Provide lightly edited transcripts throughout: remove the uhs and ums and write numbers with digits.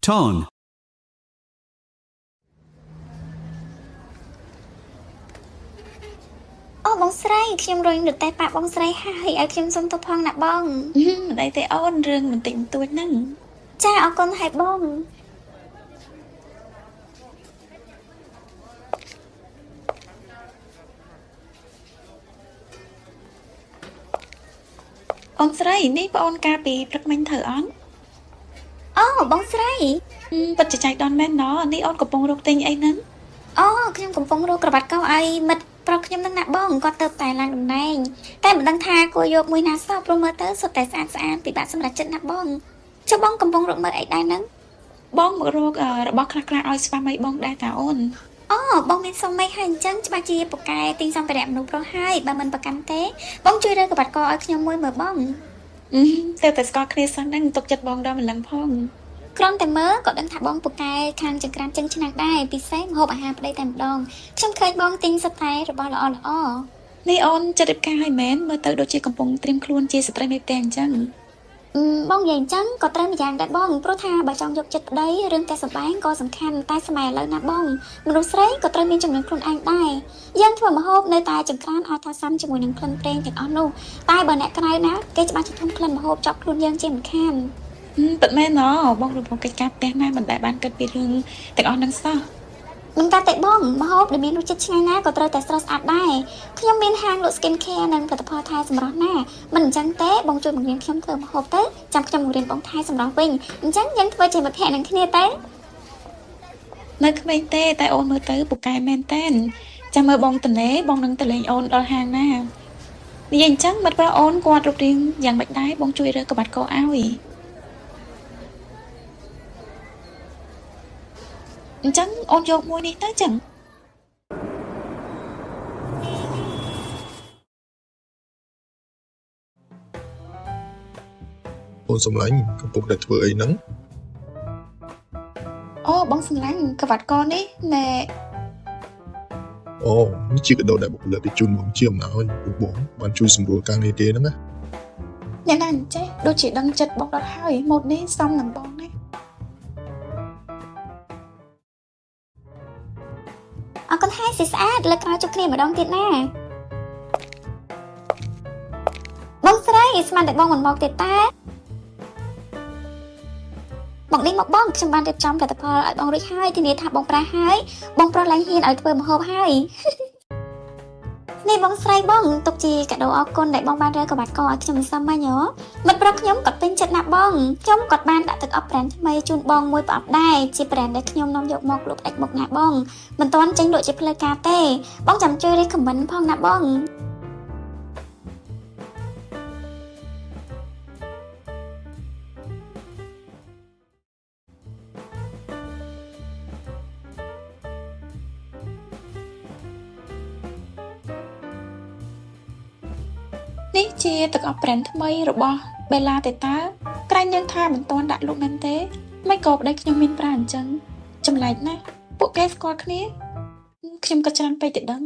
Tone. អូបងស្រីខ្ញុំរញរទេះប៉ាបងស្រីហើយឲ្យខ្ញុំសុំទោសផងណាបង មិនអីទេអូនរឿងបន្តិចបន្តួចហ្នឹង ចាអរគុណហើយបង អូនស្រីនេះបងអូនកាលពីព្រឹកមិញធ្វើអត់ អូបងស្រី ពិតជាចៃដន្យមែនណនេះអូនកំពុងរកទិញអីហ្នឹង អូខ្ញុំកំពុងរកក្រវ៉ាត់កោឲ្យមិត្តប្រុសខ្ញុំនឹងណាបងគាត់ទៅតែឡើងតំណែងតែមិនដឹងថាគួរយកមួយណាសោះព្រោះមើលទៅសុទ្ធតែស្អាតស្អាតពិបាកសម្រាប់ចិត្តណាបងចុះបងកំពុងរកមើលអីដែរហ្នឹង បងមករករបស់ខ្លះៗឲ្យស្វាមីបងដែរតាអូន អូបងមានសុំមិនហើយអញ្ចឹងច្បាស់ជាពូកែទិញសម្ភារៈមនុស្សប្រុសហើយបើមិនប្រកាន់ទេបងជួយរើក្រវ៉ាត់កោឲ្យខ្ញុំមួយមើលបង ទៅតែស្គាល់គ្នាសិនហ្នឹងទុកចិត្តបងដល់ម្លឹងផង គ្រាន់តែមើលក៏ដឹងថាបងពូកែខាងចង្ក្រានចឹងឆ្នាំងដែរពិសេសម្ហូបអាហារប្តីតែម្ដងខ្ញុំឃើញបងទិញសតែរបស់ល្អល្អ នេះអូនចិត្តរៀបការឲ្យមែនមើលទៅដូចជាកំពុងត្រៀមខ្លួនជាស្ត្រីមេផ្ទះអញ្ចឹង បងនិយាយអញ្ចឹងក៏ត្រូវម្យ៉ាងដែរបងព្រោះថាបើចង់យកចិត្តប្តីរឿងតែសម្បែងក៏សំខាន់តែសម័យឥឡូវណាបងមនុស្សស្រីក៏ត្រូវមានចំណងខ្លួនឯងដែរយើងធ្វើម្ហូបនៅតែចង្ក្រានឲ្យថាសាំជាមួយនឹងក្លិនប្រេងទាំងអស់នោះតែបើអ្នកក្រៅណាគេច្បាស់ជាធំក្លិនម្ហូបចាប់ខ្លួនយើងជាមិនខាន ពិតមែនណបងរំពងកិច្ចការផ្ទះណាមិនដែលបានគិតពីរឿងទាំងអស់ហ្នឹងសោះ មិនតែតែបងម្ហូបដែលមានរសជាតិឆ្ងាញ់ណាក៏ត្រូវតែស្រស់ស្អាតដែរខ្ញុំមានហាងលក់ skin care និងផលិតផលថែសម្រស់ណាមិនអញ្ចឹងទេបងជួយបង្រៀនខ្ញុំធ្វើម្ហូបទៅចាំខ្ញុំបង្រៀនបងថែសម្រស់វិញអញ្ចឹងយើងធ្វើជាមិត្តភក្តិនឹងគ្នាទៅ នៅក្មេងទេតែអូនមើលទៅពូកែមែនតែនចាំមើលបងតនេបងនឹងទៅលេងអូនដល់ហាងណានិយាយអញ្ចឹងមិត្តប្រុសអូនគាត់រូបរាងយ៉ាងម៉េចដែរបងជួយរើកបាត់កោឲ្យអញ្ចឹងអូនយកមួយនេះទៅចឹង អូនសំឡាញ់កំពុងតែធ្វើអីហ្នឹង អូបងសម្លាញ់ក្បាត់កនេះណែ អូនេះជាកដោដែលបុគ្គលិកពីជូនមកជាអំណោយពួកបងបានជួយសម្រួលការងារគេហ្នឹងណា អ្នកណាអញ្ចេះដូចជាដឹងចិត្តបងដល់ហើយម៉ូតនេះសមនឹងបងណា អរគុណហើយសិស្អាតលើកក្រោយជួបគ្នាម្ដងទៀតណាបងស្រីស្មានតែបងមិនមកទៀតតាមកនេះមកបងខ្ញុំបានរៀបចំផលិតផលឲ្យបងរួចហើយធានាថាបងប្រាស់ហើយបងប្រុសឡើងហ៊ានឲ្យធ្វើម្ហូបហើយ នេះបងស្រីបងទុកជាកាដូអរគុណដែលបងបានរើក្រវ៉ាត់កឲ្យខ្ញុំមិនសមមិញហ៎មិត្តប្រុសខ្ញុំក៏ពេញចិត្តណាស់បងខ្ញុំក៏បានដាក់ទឹកអប់ប្រេនថ្មីជូនបងមួយប្រអប់ដែរជាប្រេនដែលខ្ញុំនាំយកមកលក់ដាច់មុខណាបងមិនទាន់ចេញលក់ជាផ្លូវការទេបងចាំជួយរីខមមិនផងណាបង នេះជាទឹកអប់ប្រេនថ្មីរបស់បេឡាទេតើក្រែងយើងថាមិនទាន់ដាក់លក់មែនទេមិនក៏ប្តីខ្ញុំមានប្រាអញ្ចឹងចម្លែកណាស់ពួកគេស្គាល់គ្នាខ្ញុំក៏ច្រើនពេកទៅដឹង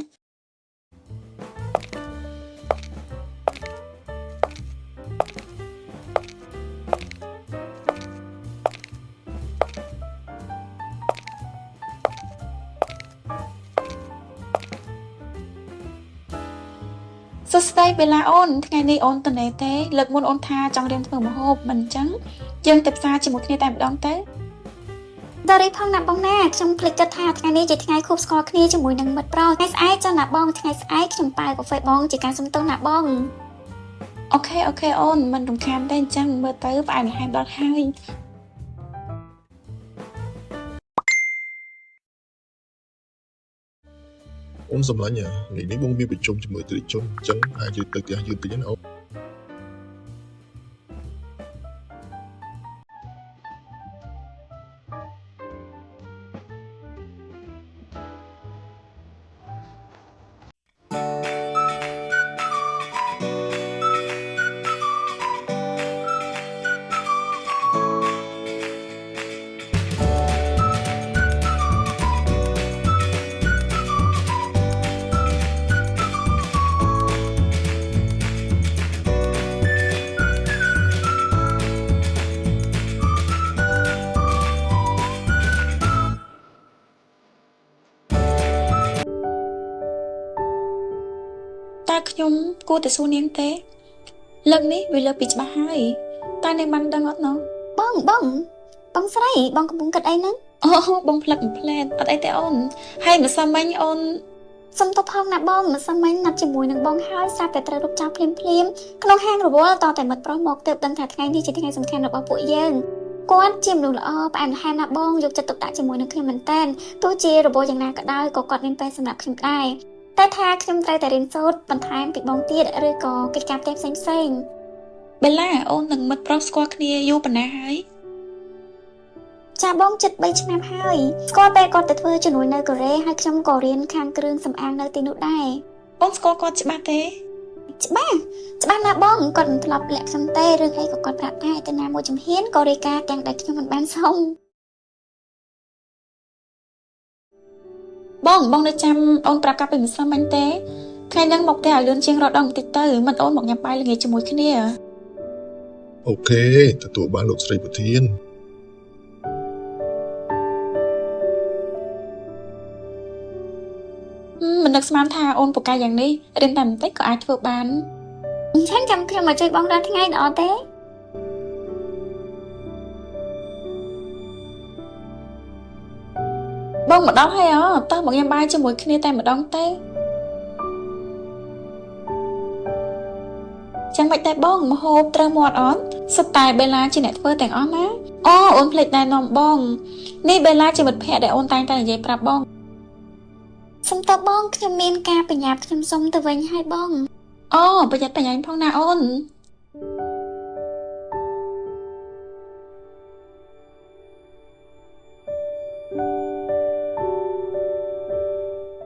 សួស្តីបេឡាអូនថ្ងៃនេះអូនតនេទេលើកមុនអូនថាចង់រៀនធ្វើម្ហូបមិនអញ្ចឹងយើងទៅផ្សារជាមួយគ្នាតែម្ដងទៅ ដល់រីផងណាបងណាខ្ញុំភ្លេចគិតថាថ្ងៃនេះជាថ្ងៃខួបស្គាល់គ្នាជាមួយនឹងមិត្តប្រុសថ្ងៃស្អែកចាណាបងថ្ងៃស្អែកខ្ញុំប៉ាកាហ្វេបងជាការសុំទោសណាបង អូខេអូនមិនរំខានទេអញ្ចឹងមើលទៅផ្អែមល្ហែមដល់ហើយ អូនសំឡាញ់ថ្ងៃនេះបងមានប្រជុំជាមួយអតិថិជនអញ្ចឹងអាចទៅផ្ទះយើងតិចណាអូន ួរតែសួរនាងទេលើកនេះវាលើកពីច្បាស់ហើយតែនាងបានដឹងអត់ណោះ បងស្រីបងកំពុងគិតអីហ្នឹង អូបងផ្លឹកផ្លែតអត់អីទេអូនហើយម្សិលមិញអូន សុំទោសផងណាបងមិនសមមិញណាត់ជាមួយនឹងបងហើយស្រាប់តែត្រូវរកចោលភ្លាមក្នុងហាងរវល់តតែមិត្តប្រុសមកទើបដឹងថាថ្ងៃនេះជាថ្ងៃសំខាន់របស់ពួកយើងគាត់ជាមនុស្សល្អផ្អែមល្ហែមណាបងយកចិត្តទុកដាក់ជាមួយនឹងខ្ញុំមែនតើទោះជារបួសយ៉ាងណាក៏ដោយក៏គាត់មានពេលសម្រាប់ខ្ញុំដែរតែថាខ្ញុំត្រូវតែរៀនសូត្របន្ថែមពីបងទៀតឬក៏កិច្ចការផ្ទះផ្សេង បេឡាអូននឹងមិត្តប្រុសស្គាល់គ្នាយូរប៉ុណ្ណាហើយ ចាបងជិត3ឆ្នាំហើយស្គាល់ពេលគាត់ទៅធ្វើជំនួយនៅកូរ៉េហើយខ្ញុំក៏រៀនខាងគ្រឿងសម្អាងនៅទីនោះដែរ អូនស្គាល់គាត់ច្បាស់ទេ ច្បាស់ណាបងគាត់មិនធ្លាប់លាក់ខ្ញុំទេរឿងអីក៏គាត់ប្រាប់ដែរតែណាមួយជំហានក៏រាយការណ៍ទាំងដែលខ្ញុំមិនបានសុំ បងនៅចាំអូនប្រាប់កាប់ពីម្សិលមិញទេថ្ងៃហ្នឹងមកផ្ទះឲ្យលឿនជាងរត់ដល់បន្តិចទៅមិនអូនមកញ៉ាំបាយល្ងាចជាមួយគ្នា អូខេទទួលបានលោកស្រីប្រធាន មិននឹកស្មានថាអូនពូកែយ៉ាងនេះរៀនតែបន្តិចក៏អាចធ្វើបាន អញ្ចឹងចាំខ្ញុំមកជួយបងដល់ថ្ងៃល្អទេ បងមកដល់ហើយតើមកញ៉ាំបាយជាមួយគ្នាតែម្ដងទេចាំមិនដែរបងមហូបត្រូវមាត់អត់សុទ្ធតែបេឡាជាអ្នកធ្វើទាំងអស់ណាអូអូនភ្លេចណែនាំបងនេះបេឡាជាមិត្តភក្តិដែលអូនតែងតែនិយាយប្រាប់បង សុំតបបងខ្ញុំមានការបញ្ញាប់ខ្ញុំសុំទៅវិញហើយបង អូប្រយ័ត្នបញ្ញាញផងណាអូន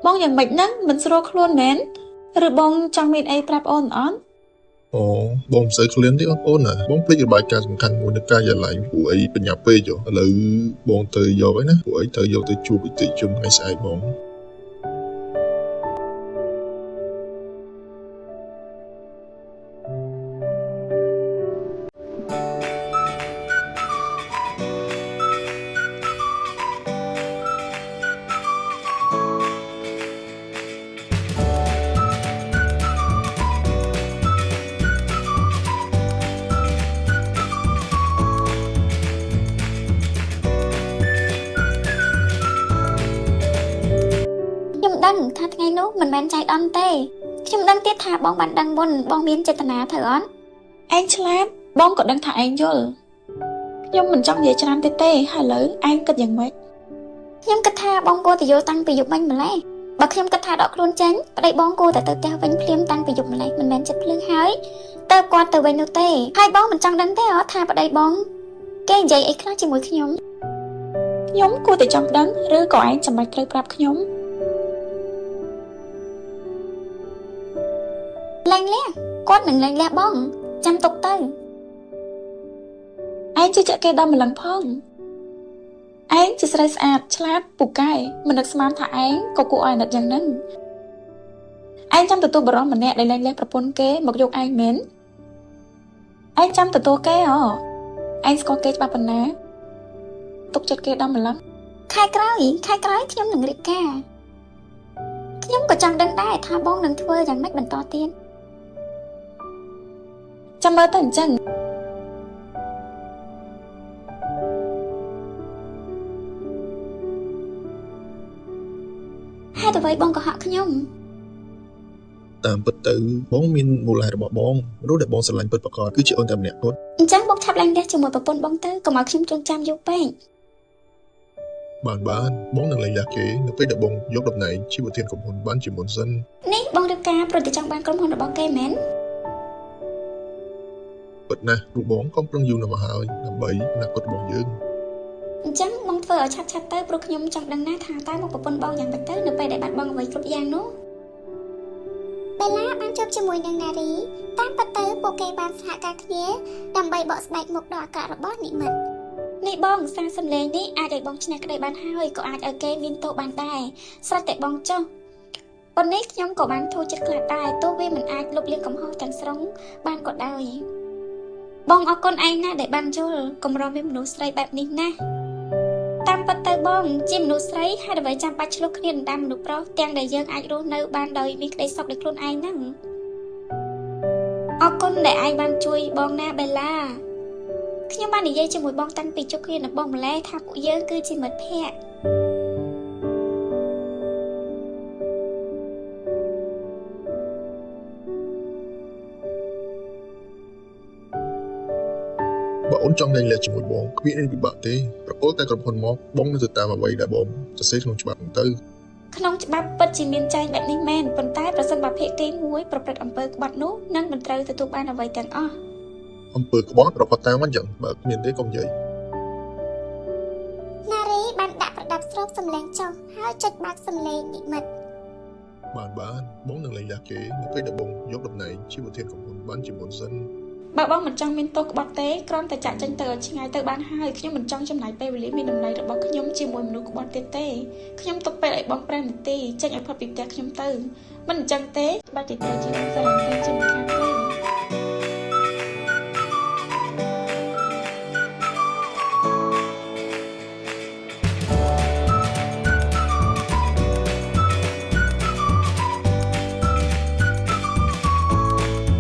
បងយ៉ាងម៉េចហ្នឹងមិនស្រួលខ្លួនមែនឬបងចង់មានអីប្រាប់អូនអត់ អូបងមិនសូវឃ្លានទេបងប្អូនណាបងភ្លេចរបាយការណ៍សំខាន់មួយនៅការិយាល័យពួកអីបញ្ញាពេកឥឡូវបងទៅយកហើយណាពួកអីទៅយកទៅជួបអតិថិជនថ្ងៃស្អែកបង ខ្ញុំដឹងថាថ្ងៃនោះមិនមែនចៃដន្យទេខ្ញុំដឹងទៀតថាបងបានដឹងមុនបងមានចេតនាត្រូវអត់ ឯងឆ្លាតបងក៏ដឹងថាឯងយល់ខ្ញុំមិនចង់និយាយច្រើនទេហើយឥឡូវឯងគិតយ៉ាងម៉េច ខ្ញុំគិតថាបងគួរតែយល់តាំងពីយប់មិញម្ល៉េះបើខ្ញុំគិតថាដកខ្លួនចេញប្តីបងគួរតែទៅផ្ទះវិញភ្លាមតាំងពីយប់ម្ល៉េះមិនមែនចិត្តភ្លើងហើយតើគាត់ទៅវិញនោះទេហើយបងមិនចង់ដឹងទេថាប្តីបងគេនិយាយអីខ្លះជាមួយខ្ញុំ ខ្ញុំគួរតែចង់ដឹងឬក៏ឯងចាំបាច់ត្រូវប្រាប់ខ្ញុំ លែងលះគាត់នឹងលែងលះបងចាំទុកទៅ ឯងជឿជាក់គេដល់ម្លឹងផងឯងជាស្រីស្អាតឆ្លាតពូកែមិននឹកស្មានថាឯងក៏គួរឲ្យអាណិតយ៉ាងហ្នឹងឯងចាំទទួលបរិសម្នាក់ដែលលែងលះប្រពន្ធគេមកយកឯងមែនឯងចាំទទួលគេឯងស្គាល់គេច្បាស់ប៉ុណ្ណាទុកចិត្តគេដល់ម្លឹង ខែក្រោយខ្ញុំនឹងរៀបការខ្ញុំក៏ចង់ដឹងដែរថាបងនឹងធ្វើយ៉ាងម៉េចបន្តទៀត ចាំមើលទៅអញ្ចឹង ហេតុអ្វីបងក៏ហក់ខ្ញុំ តាមពិតទៅបងមានមូលហេតុរបស់បងមនុស្សដែលបងស្រឡាញ់ពិតប្រាកដគឺជាអូនតែម្នាក់គត់ អញ្ចឹងបងឆាប់ឡើងផ្ទះជាមួយប្រពន្ធបងទៅកុំឲ្យខ្ញុំចងចាំយូរពេក បានបងនឹងលែងលះគេនៅពេលដែលបងយកតំណែងជាប្រធានក្រុមហ៊ុនបានជាមុនសិន នេះបងរៀបការប្រតិចង់បានក្រុមហ៊ុនរបស់គេមែន ពិតណាស់រូបបងកំពុងយូរណាស់មកហើយដើម្បីអនាគតរបស់យើង អញ្ចឹងបងធ្វើឲ្យឆាប់ទៅព្រោះខ្ញុំចង់ដឹងណាថាតើមកប្រពន្ធបងយ៉ាងម៉េចទៅនៅពេលដែលបាត់បង់អ្វីគ្រប់យ៉ាងនោះ បេឡាបានជួបជាមួយនឹងនារីតាមពិតទៅពួកគេបានសហការគ្នាដើម្បីបកស្បែកមុខដ៏អាក្រក់របស់និមិត្តនេះបងសារសំឡេងនេះអាចឲ្យបងឈ្នះក្តីបានហើយក៏អាចឲ្យគេមានទោសបានដែរស្រេចតែបងចុះប៉ុន្តែខ្ញុំក៏បានធូរចិត្តខ្លះដែរទោះវាមិនអាចលុបលាងកំហុសទាំងស្រុងបានក៏ដោយបងអរគុណឯងណាដែលបានយល់កុំរំមានមនុស្សស្រីបែបនេះណាតាមពិតទៅបងជាមនុស្សស្រីហើយអ្វីចាំបាច់ឆ្លុះគ្នាដណ្ដើមមនុស្សប្រុសទាំងដែលយើងអាចរស់នៅបានដោយមានក្តីសុខដោយខ្លួនឯងហ្នឹង គុណដែលឯងបានជួយបងណាបេឡាខ្ញុំបាននិយាយជាមួយបងតាំងពីជប់គ្នានឹងបងម្លេះថាពួកយើងគឺជាមិត្តភក្តិ បើអូនចង់លែងលះជាមួយបងគ្មានអីពិបាកទេប្រកល់តែក្រុមហ៊ុនមកបងនឹងទៅតាមអ្វីដែលបងសរសេរក្នុងច្បាប់ហ្នឹងទៅ ក្នុងច្បាប់ពិតជាមានចែងបែបនេះមែនប៉ុន្តែប្រសិនបើភាគទី1ប្រព្រឹត្តអំពើក្បត់នោះនឹងមិនត្រូវទទួលបានអ្វីទាំងអស់ អំពើក្បត់របស់តាមអញ្ចឹងបើគ្មានទេកុំនិយាយ ណារីបានដាក់ប្រដាប់ស្រូបសម្លេងចុះហើយចុចបាក់សម្លេងនិមិត្ត បានបងនឹងលែងលះគេនៅពេលដែលបងយកតំណែងជាប្រធានក្រុមហ៊ុនបានជាមុនសិន បើបងមិនចង់មានទោសក្បត់ទេគ្រាន់តែចាក់ចេញទៅឲ្យឆ្ងាយទៅបានហើយខ្ញុំមិនចង់ចំណាយពេលវេលាមានតម្លៃរបស់ខ្ញុំជាមួយមនុស្សក្បត់ទៀតទេខ្ញុំទុកពេលឲ្យបង5នាទីចេញឲ្យផុតពីផ្ទះខ្ញុំទៅមិនអញ្ចឹងទេបាច់ទៅជាសារ៉ាំទៅជាមិនខានទេ